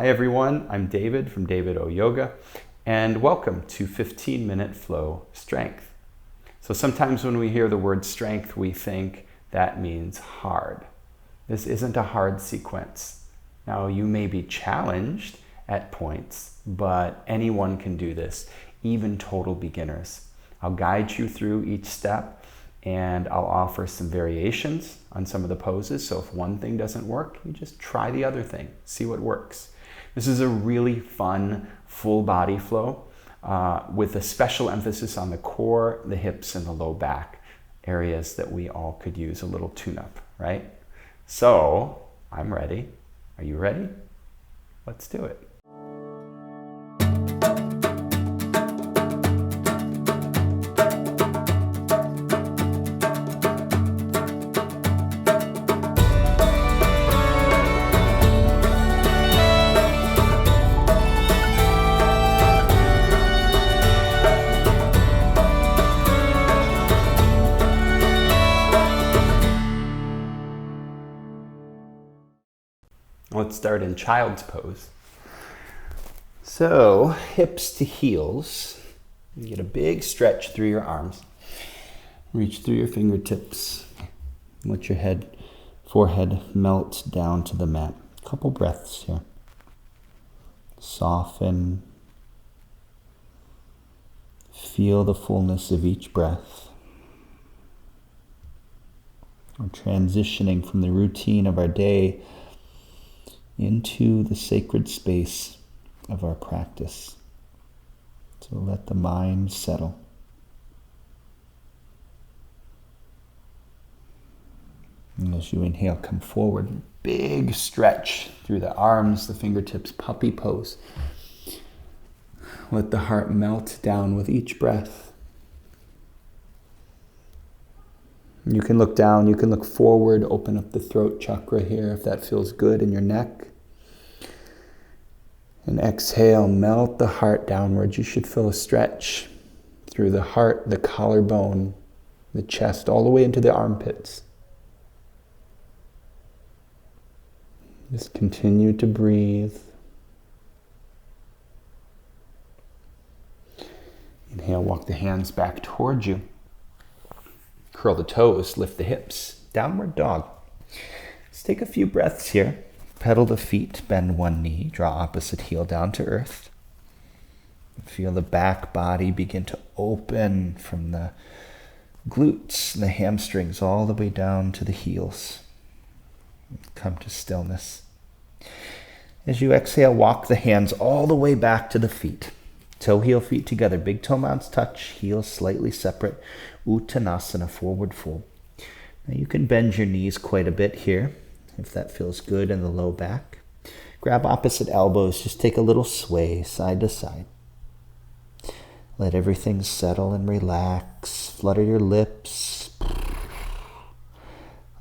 everyone, I'm David from David O Yoga, and welcome to 15-Minute Flow Strength. So sometimes when we hear the word strength, we think that means hard. This isn't a hard sequence. Now, you may be challenged at points, but anyone can do this, even total beginners. I'll guide you through each step, and I'll offer some variations on some of the poses. So if one thing doesn't work, you just try the other thing, see what works. This is a really fun full body flow with a special emphasis on the core, the hips, and the low back, areas that we all could use a little tune-up, right? So I'm ready. Are you ready? Let's do it. Let's start in child's pose. So, hips to heels. You get a big stretch through your arms. Reach through your fingertips. Let your forehead melt down to the mat. Couple breaths here. Soften. Feel the fullness of each breath. We're transitioning from the routine of our day into the sacred space of our practice. So let the mind settle. And as you inhale, come forward, big stretch through the arms, the fingertips, puppy pose. Let the heart melt down with each breath. You can look down, you can look forward, open up the throat chakra here if that feels good in your neck. And exhale, melt the heart downwards. You should feel a stretch through the heart, the collarbone, the chest, all the way into the armpits. Just continue to breathe. Inhale, walk the hands back towards you. Curl the toes, lift the hips. Downward dog. Let's take a few breaths here. Pedal the feet, bend one knee, draw opposite heel down to earth. Feel the back body begin to open from the glutes and the hamstrings all the way down to the heels. Come to stillness. As you exhale, walk the hands all the way back to the feet. Toe, heel, feet together. Big toe mounts touch, heels slightly separate. Uttanasana, forward fold. Now you can bend your knees quite a bit here, if that feels good in the low back. Grab opposite elbows, just take a little sway side to side. Let everything settle and relax. Flutter your lips.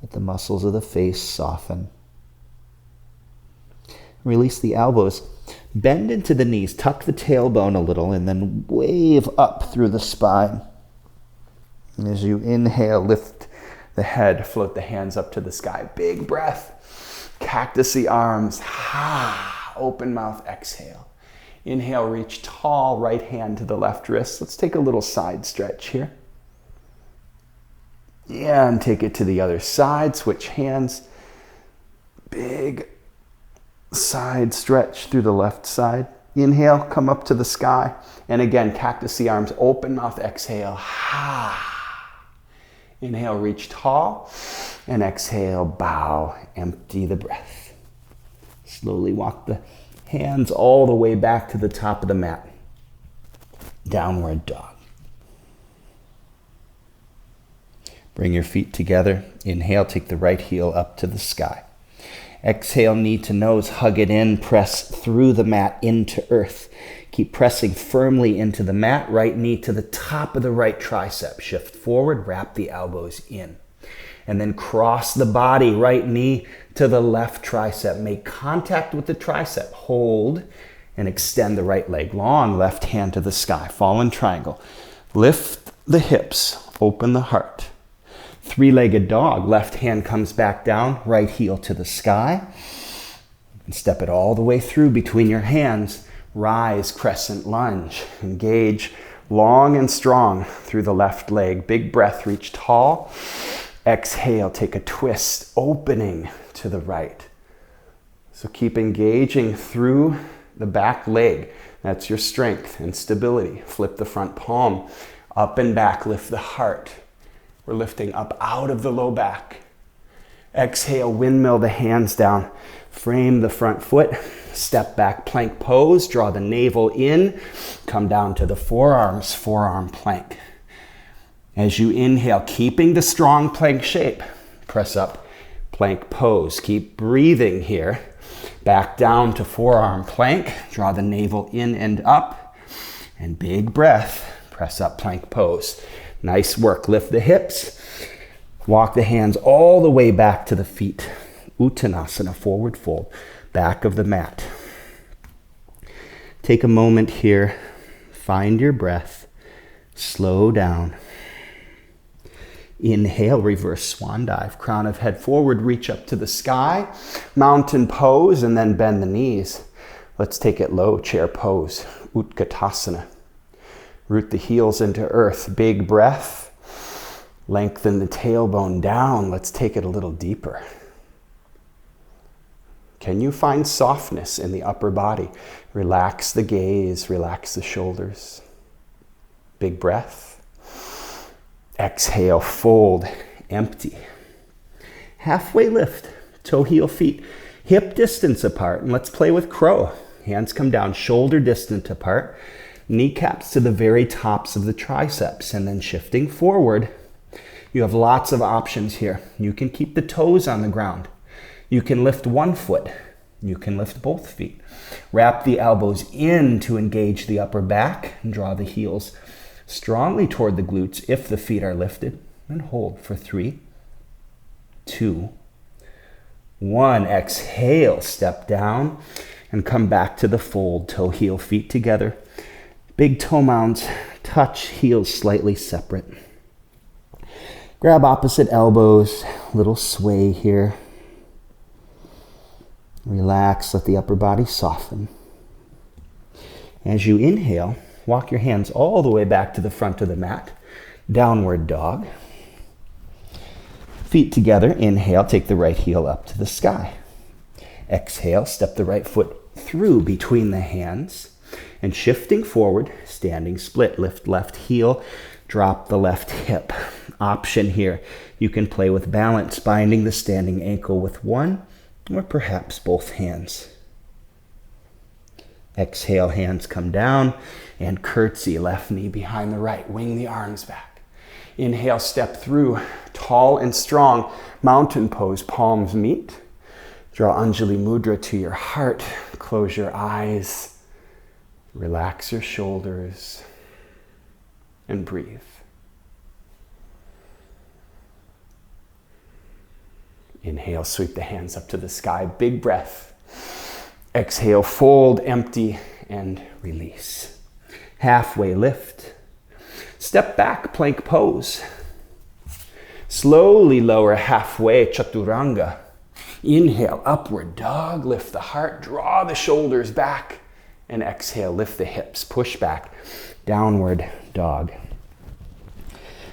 Let the muscles of the face soften. Release the elbows. Bend into the knees, tuck the tailbone a little, and then wave up through the spine. And as you inhale, lift the head, float the hands up to the sky. Big breath. Cactusy arms. Open mouth, exhale. Inhale, reach tall, right hand to the left wrist. Let's take a little side stretch here. Yeah, and take it to the other side. Switch hands. Big side stretch through the left side. Inhale, come up to the sky. And again, cactusy arms, open mouth, exhale. Inhale, reach tall, and exhale, bow, empty the breath. Slowly walk the hands all the way back to the top of the mat. Downward dog. Bring your feet together. Inhale, take the right heel up to the sky. Exhale, knee to nose, hug it in, press through the mat into earth. Keep pressing firmly into the mat, right knee to the top of the right tricep. Shift forward, wrap the elbows in. And then cross the body, right knee to the left tricep. Make contact with the tricep. Hold and extend the right leg. Long left hand to the sky. Fallen triangle. Lift the hips, open the heart. Three-legged dog. Left hand comes back down, right heel to the sky. And step it all the way through between your hands. Rise, crescent lunge. Engage long and strong through the left leg. Big breath, reach tall. Exhale, take a twist, opening to the right. So keep engaging through the back leg. That's your strength and stability. Flip the front palm up and back, lift the heart. We're lifting up out of the low back. Exhale, windmill the hands down. Frame the front foot, step back, plank pose, draw the navel in, come down to the forearms, forearm plank. As you inhale, keeping the strong plank shape, press up, plank pose. Keep breathing here. Back down to forearm plank, draw the navel in and up, and big breath, press up, plank pose. Nice work, lift the hips, walk the hands all the way back to the feet. Uttanasana, forward fold, back of the mat. Take a moment here, find your breath, slow down. Inhale, reverse swan dive, crown of head forward, reach up to the sky, mountain pose, and then bend the knees. Let's take it low, chair pose, Utkatasana. Root the heels into earth, big breath, lengthen the tailbone down. Let's take it a little deeper. Can you find softness in the upper body? Relax the gaze, relax the shoulders. Big breath. Exhale, fold, empty. Halfway lift, toe, heel, feet, hip distance apart. And let's play with crow. Hands come down, shoulder distance apart. Kneecaps to the very tops of the triceps. And then shifting forward, you have lots of options here. You can keep the toes on the ground. You can lift one foot. You can lift both feet. Wrap the elbows in to engage the upper back and draw the heels strongly toward the glutes if the feet are lifted. And hold for 3, 2, 1. Exhale, step down and come back to the fold. Toe, heel, feet together. Big toe mounds, touch, heels slightly separate. Grab opposite elbows, little sway here. Relax, let the upper body soften. As you inhale, walk your hands all the way back to the front of the mat. Downward dog. Feet together, inhale, take the right heel up to the sky. Exhale, step the right foot through between the hands. And shifting forward, standing split, lift left heel, drop the left hip. Option here, you can play with balance, binding the standing ankle with one or perhaps both hands. Exhale, hands come down and curtsy, left knee behind the right, wing the arms back. Inhale, step through, tall and strong, mountain pose, palms meet. Draw Anjali Mudra to your heart, close your eyes, relax your shoulders, and breathe. Inhale, sweep the hands up to the sky, big breath. Exhale, fold, empty, and release. Halfway lift. Step back, plank pose. Slowly lower halfway, chaturanga. Inhale, upward dog, lift the heart, draw the shoulders back, and exhale, lift the hips, push back, downward dog.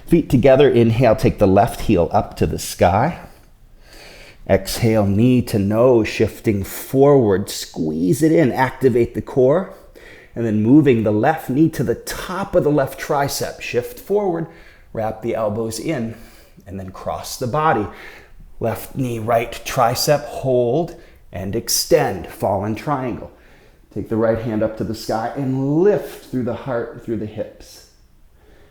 Feet together, inhale, take the left heel up to the sky. Exhale, knee to nose, shifting forward, squeeze it in, activate the core, and then moving the left knee to the top of the left tricep, shift forward, wrap the elbows in, and then cross the body. Left knee, right tricep, hold and extend, fallen triangle. Take the right hand up to the sky and lift through the heart, through the hips.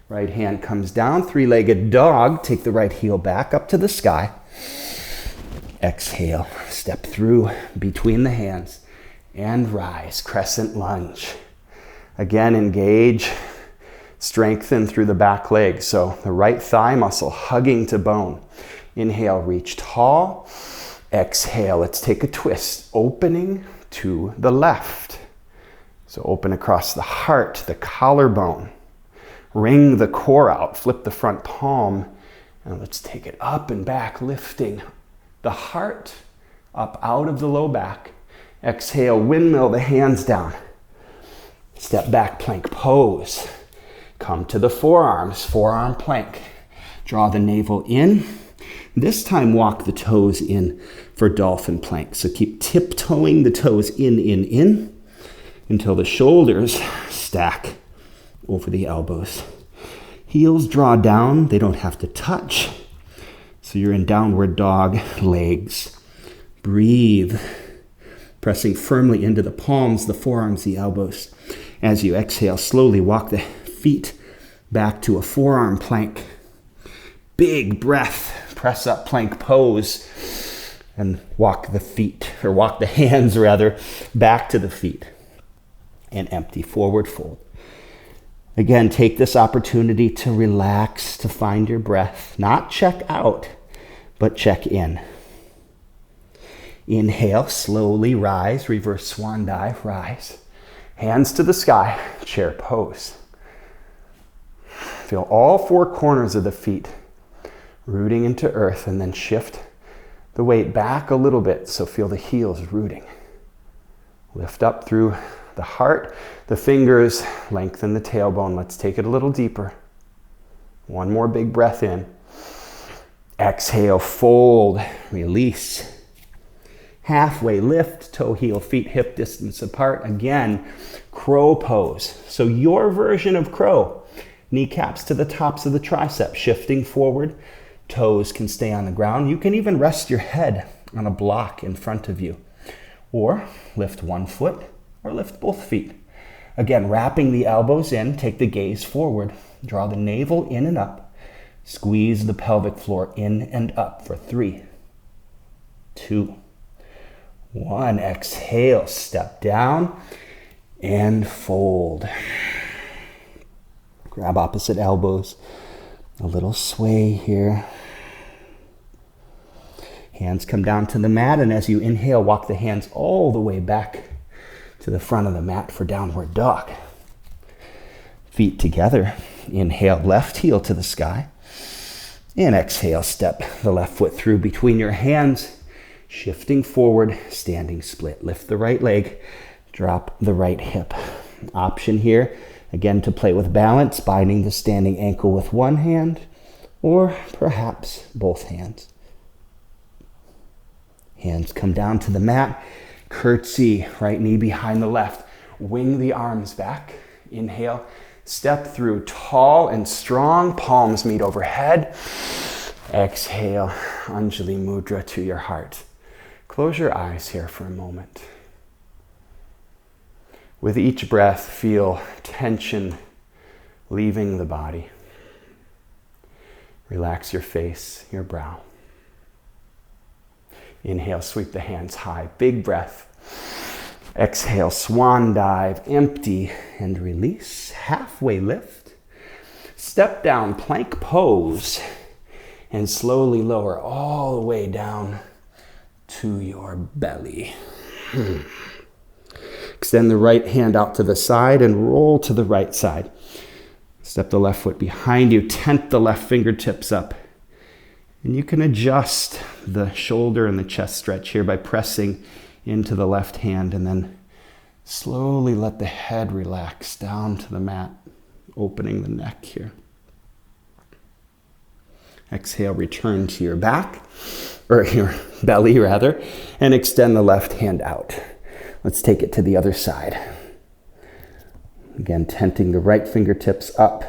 Right hand comes down, three-legged dog, take the right heel back up to the sky. Exhale, step through between the hands and rise, crescent lunge. Again, engage, strengthen through the back leg. So the right thigh muscle hugging to bone. Inhale, reach tall. Exhale, let's take a twist, opening to the left. So open across the heart, the collarbone. Wring the core out, flip the front palm, and let's take it up and back, lifting the heart up out of the low back Exhale, windmill the hands down. Step back, plank pose. Come to the forearms, forearm plank. Draw the navel in. This time walk the toes in for dolphin plank. So keep tiptoeing the toes in, until the shoulders stack over the elbows. Heels draw down, they don't have to touch. So you're in downward dog, legs. Breathe, pressing firmly into the palms, the forearms, the elbows. As you exhale, slowly walk the feet back to a forearm plank. Big breath, press up plank pose, and walk the hands back to the feet. And empty, forward fold. Again, take this opportunity to relax, to find your breath. Not check out, but check in. Inhale, slowly rise, reverse swan dive, rise. Hands to the sky, chair pose. Feel all four corners of the feet rooting into earth, and then shift the weight back a little bit, so feel the heels rooting. Lift up through the heart, the fingers, lengthen the tailbone. Let's take it a little deeper. One more big breath in. Exhale, fold, release. Halfway lift, toe, heel, feet, hip distance apart. Again, crow pose. So your version of crow. Kneecaps to the tops of the triceps, shifting forward. Toes can stay on the ground. You can even rest your head on a block in front of you. Or lift one foot, or lift both feet. Again, wrapping the elbows in, take the gaze forward. Draw the navel in and up. Squeeze the pelvic floor in and up for 3, 2, 1. Exhale, step down and fold. Grab opposite elbows. A little sway here. Hands come down to the mat, and as you inhale, walk the hands all the way back to the front of the mat for downward dog. Feet together. Inhale, left heel to the sky. And exhale, step the left foot through between your hands, shifting forward, standing split. Lift the right leg, drop the right hip. Option here, again, to play with balance, binding the standing ankle with one hand, or perhaps both hands. Hands come down to the mat, curtsy, right knee behind the left. Wing the arms back. Inhale, step through tall and strong, palms meet overhead. Exhale, Anjali Mudra to your heart. Close your eyes here for a moment. With each breath, feel tension leaving the body. Relax your face, your brow. Inhale, sweep the hands high. Big breath. Exhale, swan dive, empty, and release. Halfway lift. Step down, plank pose, and slowly lower all the way down to your belly. Extend the right hand out to the side and roll to the right side. Step the left foot behind you, tent the left fingertips up. And you can adjust the shoulder and the chest stretch here by pressing into the left hand, and then slowly let the head relax down to the mat, opening the neck here. Exhale, return to your back, or your belly rather, and extend the left hand out. Let's take it to the other side. Again, tenting the right fingertips up.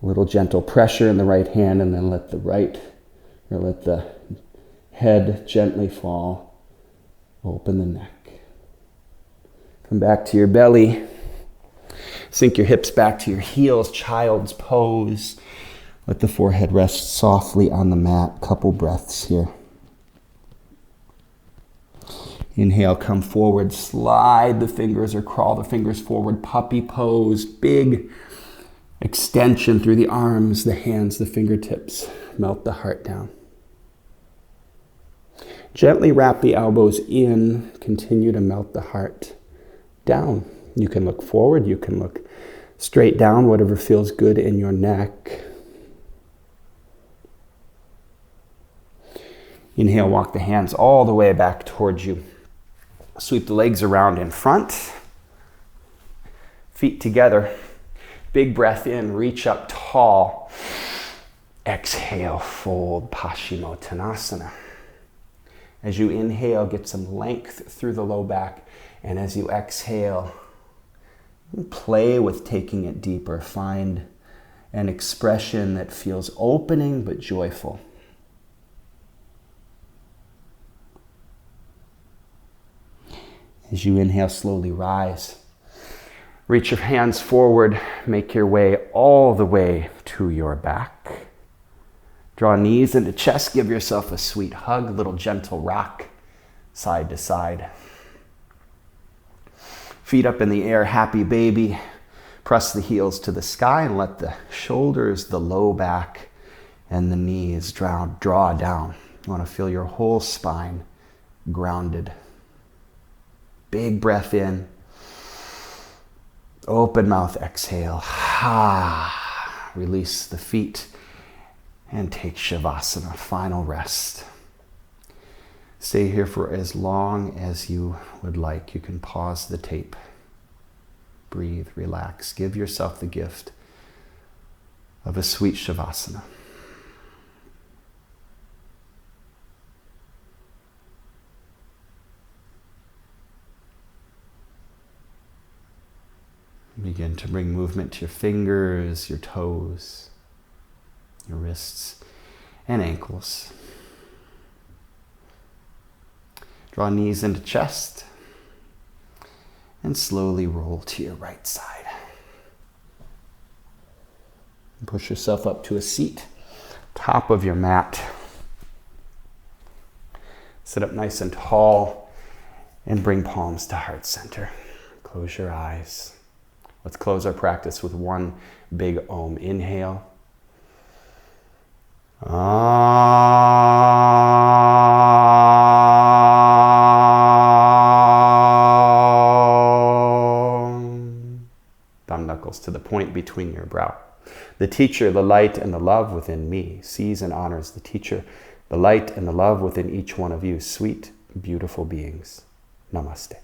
A little gentle pressure in the right hand, and then let the head gently fall. Open the neck. Come back to your belly. Sink your hips back to your heels, child's pose. Let the forehead rest softly on the mat. Couple breaths here. Inhale, come forward, slide the fingers or crawl the fingers forward. Puppy pose, big extension through the arms, the hands, the fingertips. Melt the heart down. Gently wrap the elbows in. Continue to melt the heart down. You can look forward, you can look straight down, whatever feels good in your neck. Inhale, walk the hands all the way back towards you. Sweep the legs around in front. Feet together. Big breath in, reach up tall. Exhale, fold Paschimottanasana. As you inhale, get some length through the low back. And as you exhale, play with taking it deeper. Find an expression that feels opening but joyful. As you inhale, slowly rise. Reach your hands forward. Make your way all the way to your back. Draw knees into chest. Give yourself a sweet hug, a little gentle rock, side to side. Feet up in the air, happy baby. Press the heels to the sky and let the shoulders, the low back, and the knees draw down. You want to feel your whole spine grounded. Big breath in. Open mouth, exhale. Release the feet and take Shavasana, final rest. Stay here for as long as you would like. You can pause the tape. Breathe, relax. Give yourself the gift of a sweet Shavasana. Begin to bring movement to your fingers, your toes, your wrists, and ankles. Draw knees into chest and slowly roll to your right side. Push yourself up to a seat, top of your mat. Sit up nice and tall and bring palms to heart center. Close your eyes. Let's close our practice with one big Om. Inhale. Thumb knuckles to the point between your brow. The teacher, the light, and the love within me sees and honors the teacher, the light, and the love within each one of you, sweet, beautiful beings. Namaste.